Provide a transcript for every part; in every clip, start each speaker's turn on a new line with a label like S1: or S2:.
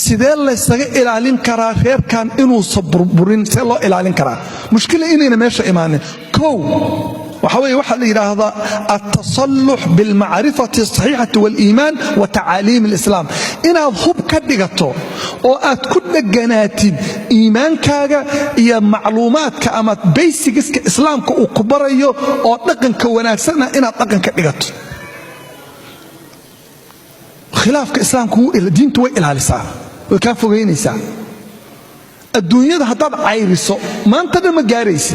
S1: sidee la isaga ilaalin karaa reerkan inuu saburburin see loo ilaalin karaa mushkila inayna meesha imaanin kow وحوي واحد هذا التصلح بالمعرفة الصحيحة والإيمان وتعاليم الإسلام إن أضحب كدقته أو أتكون جناتين إيمان كاجا هي معلومات كأمات بيسكس كإسلام كأكبرية أو تقن كونات سنة إن تقن كدقته خلاف كإسلام كو الدين توي إلى لسان وكافو غير نساء الدنيا ده هتبع عيرسو ما أنت ده مجاريس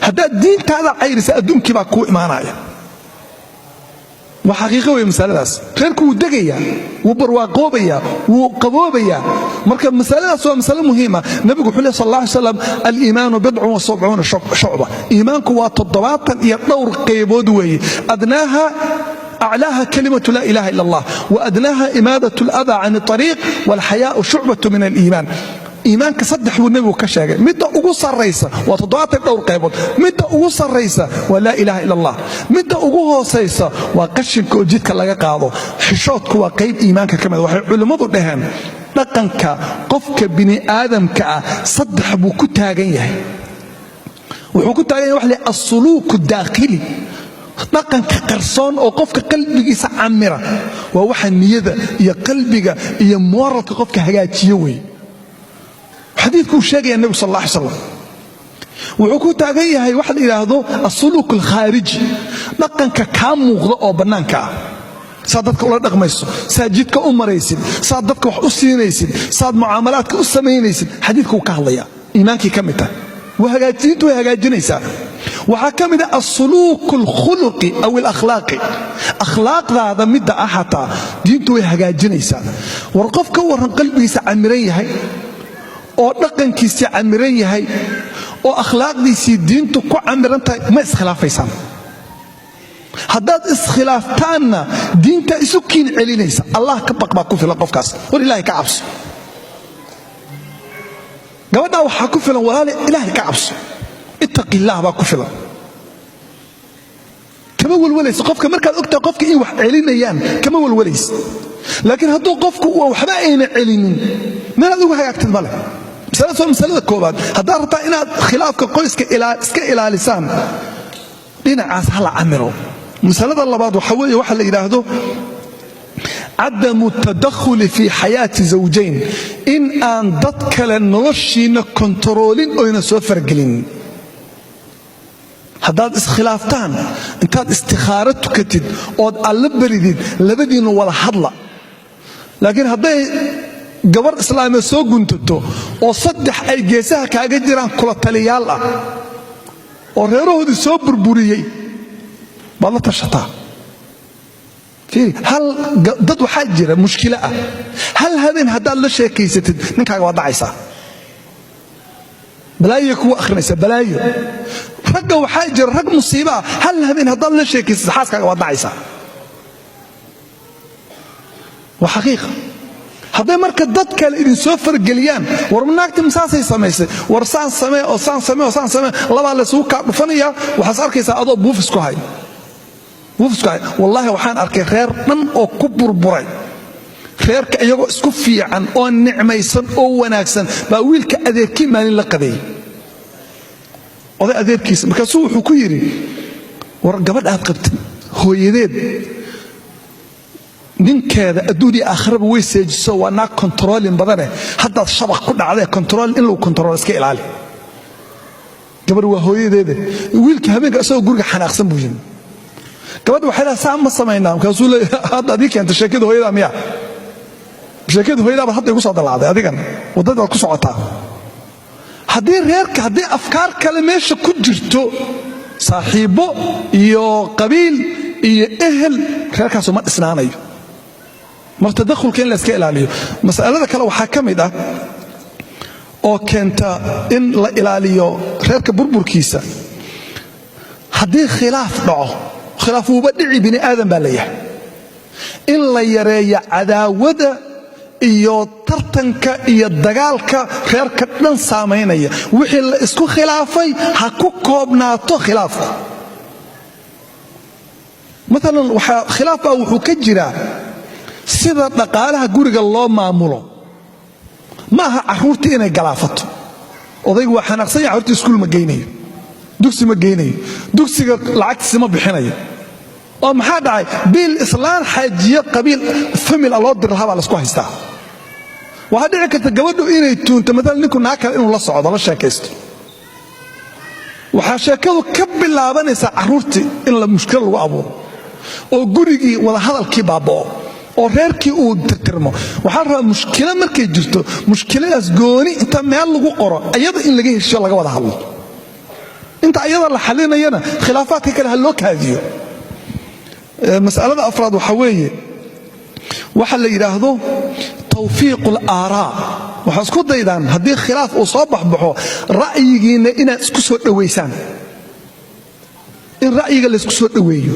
S1: هذا الدين كذا عيرس أدون كبا كو إيمانايا وحقيقة ومسألة داس غيركو دقيا وبرواقوبيا وقبوبيا مركب مسألة داس مسألة مهمة النبي صلى الله عليه وسلم الإيمان 70 شعبة إيمانكم وتضباطا يطور قيبودوي أدناها أعلاها كلمة لا إله إلا الله وأدناها إمادة الأذى عن الطريق والحياء شعبة من الإيمان إيمانك صدح والنبي كشاجة متى أقص الرئيسة وتضاعف الدور قيبض متى أقص الرئيسة ولا إله إلا الله متى أقص الرئيسة وقشك وجدك لقى قاضو حشوتك وقيب إيمانك كما علماء الدهان لقنك قفك بني آدم كا صدح بوكتها جيه وحكوتها جيه وحلي السلوك الداخلي لقنك قرصان أو قفك قلبك يسعمره ووحن نيذا يا قلبك يا مورط قفك حاجات يوي حديث كوشاقي النبي صلى الله عليه وسلم وعكو تاقيها هي واحد إلى هذا السلوك الخارجي لقنك كام مغضاء بنانك صادتك أولا دقميسو ساجدك أمريسين صادتك وحسينيسين صاد معاملاتك أسمينيسين حديثك وكهليا إيمانك كمتا وهجاتينت وهجاجنيسا وحكمت السلوك الخلقي أو الأخلاقي أخلاق هذا مدة أحطا دينتو وهجاجنيسا ورقفك ورن قلبي سعمريه oo dhaqankiisa camiran yahay oo akhlaaqdiisa diintu ku camiran tahay ma iskhilaafaysan haddaad iskhilaaftaanna diinta isu kiin celinaysa allah ka baqba ku filan qofkaas war ilaahay ka cabso gabadha waxa ku filan walaal ilaahay ka cabso ittaqillah ba ku filan kama walwalaysa qofka markaad ogtahay qofka in wax celinayaan kama walwalaysa laakiin hadduu qofku waxba ayna celinin meel aad ugu hagaagtid male مسألة كوباد هذا رتا إن خلافك قيسك إلى لسان دينا عاس هلا عمره مسألة الله بعض وحوي واحد إلى هذا عدم التدخل في حياة زوجين إن ضدك لنرشين كنترولين أو ينسوفر قلين هذا خلافتان أنت استخارتك كتد أو اللبردين لبدين ولا حضلا لكن هذا gabar islaamay soo guntato oo saddex ay geesaha kaaga jiraan kula taliyaal ah oo reerahoodii soo burburiyay bal la tashataa fiiri hal dad waxa jira mushkila ah hal habeen hadaa la sheekaysatid ninkaaga waa dhacaysa balaayo ku akhrinaysa balaayo ragga waxa jira rag musiiba hal habeen hadaa la sheekaysatid xaaskaaga waa dhacaysa waa xaqiiqo هذا مركز ضد كلا إذا سافر جليان ورمناك تمساسي سميسي ورسان سمي أو سان سمي أو سان سمي الله على سوق بفنية وحصار كيس أضو بوفسكو هاي والله وحان أركي خير من أو كبر براي خير كأيجو سكفي عن أو النعمة يسن أو وناكسن بقول كأذير كي ما نلقدي هذا أذير كيس بكسوه حكيري ورجبت أتقبت هو يديد ninkeeda adduunya aakhiraba way seejiso waa naag controlling badane hadda shabaq ku dhacday control in loo control iska ilaali gabar waa hooyadeeda wiilka habeenka asoo guriga xanaaqsan buu yimid gabadha waxay la saam ma sameynaa kaasuu hadda adii keenta sheekada hooyada miya sheekada hooyada hadda igu soo dalacday adigan wadada ku socotaa haddii reerka haddii afkaar kale meesha ku jirto saaxiibo iyo qabiil iyo ehel reerkaas ma dhisnaanayo مرتدخل كين لسكيل إلاليو مسألة كلا وحكمة أو كنت إن لا إلاليو خيرك بربر كيسة هذه خلاف نوع خلاف مبدعي بني آدم باليه إن لا يرى عداوة إيو ترتنك إيو الدقالك خيرك نن سامينية وحي اسكو خلافي حكو كوبناتو خلاف مثلا خلاف أو حكجرة sida dhaqaalaha guriga loo maamulo ma aha carruurtii inay galaafato odaygu waa xanaaqsan yahay carruurtii iskuul ma geynayo dugsi ma geynayo dugsiga lacagtiisa ma bixinayo oo maxaa dhacay biil islaan xaajiye qabiil famil loo dir lahaa baa la isku haystaa waxaa dhici karta gabadhu inay tuunto maalan ninku naag kale inuu la socdo la sheekaysto waxaa sheekadu ka bilaabanaysaa carruurtii in la mushkilo lagu abuuro oo gurigii wada hadalkii baaba'o oo reerkii uu tirtirmo waxaa rabaa mushkilo markay jirto mushkiladaas gooni inta meel lagu qoro ayada in laga heshiyo laga wada hadlo inta ayada la xalinayana khilaafaadka kale ha loo kaadiyo mas'alada afraad waxa weeye waxa la yiraahdo tawfiiqul aaraa waxa isku daydaan haddii khilaaf uu soo baxbaxo ra'yigiina inaad isku soo dhaweysaan in ra'yiga la isku soo dhaweeyo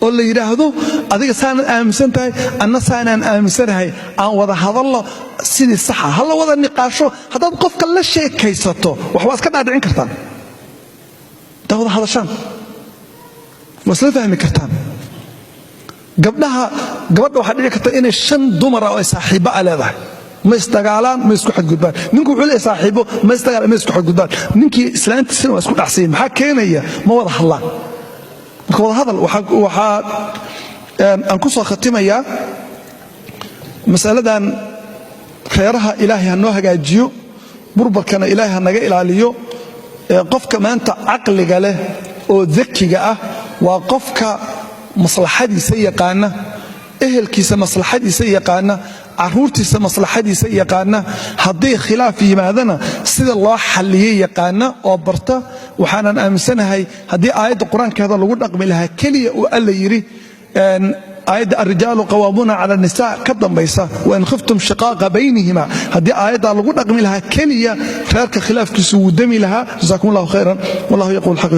S1: oo la yiraahdo adiga saanan aaminsan tahay anna saanan aaminsanahay aan wada hadallo sidii sax ah hal wada niqaasho haddaad qofka la sheekaysato wax waa iska dhaadhicin kartaan dawada hadashaan wasla fahmi kartaan gabadha waxaa dhici karta inay 5 dumar oo saaxiibo leedahay ma isdagaalaan ma isku xadgudbaan ninku wuxuu leeyahay saaxiibo ma isdagaalaan ma isku xadgudbaan ninkii islaantiisana waa isku dhacsay maxaa keenaya ma wada hadlaan marka wada hadal waxa aan ku soo khatimayaa mas'aladan reeraha ilaahay ha noo hagaajiyo burburkana ilaahay ha naga ilaaliyo qofka maanta aqliga leh oo dakiga ah waa qofka maslaxadiisa yaqaana ehelkiisa maslaxadiisa yaqaana carruurtiisa maslaxadiisa yaqaana haddii khilaaf yimaadana sida loo xalliyo yaqaana oo barta waxaanan aaminsanahay haddii aayadda qur-aankeeda lagu dhaqmi lahaa keliya uu alla yidhi aayadda الرجال قوامون على النساء كدنبيسا وإن خفتم شقاق بينهما هذه آيات lagu dhaqmi lahaa kaliya reerka khilaafkiisu uu dami lahaa جزاكم الله خيرا والله يقول الحق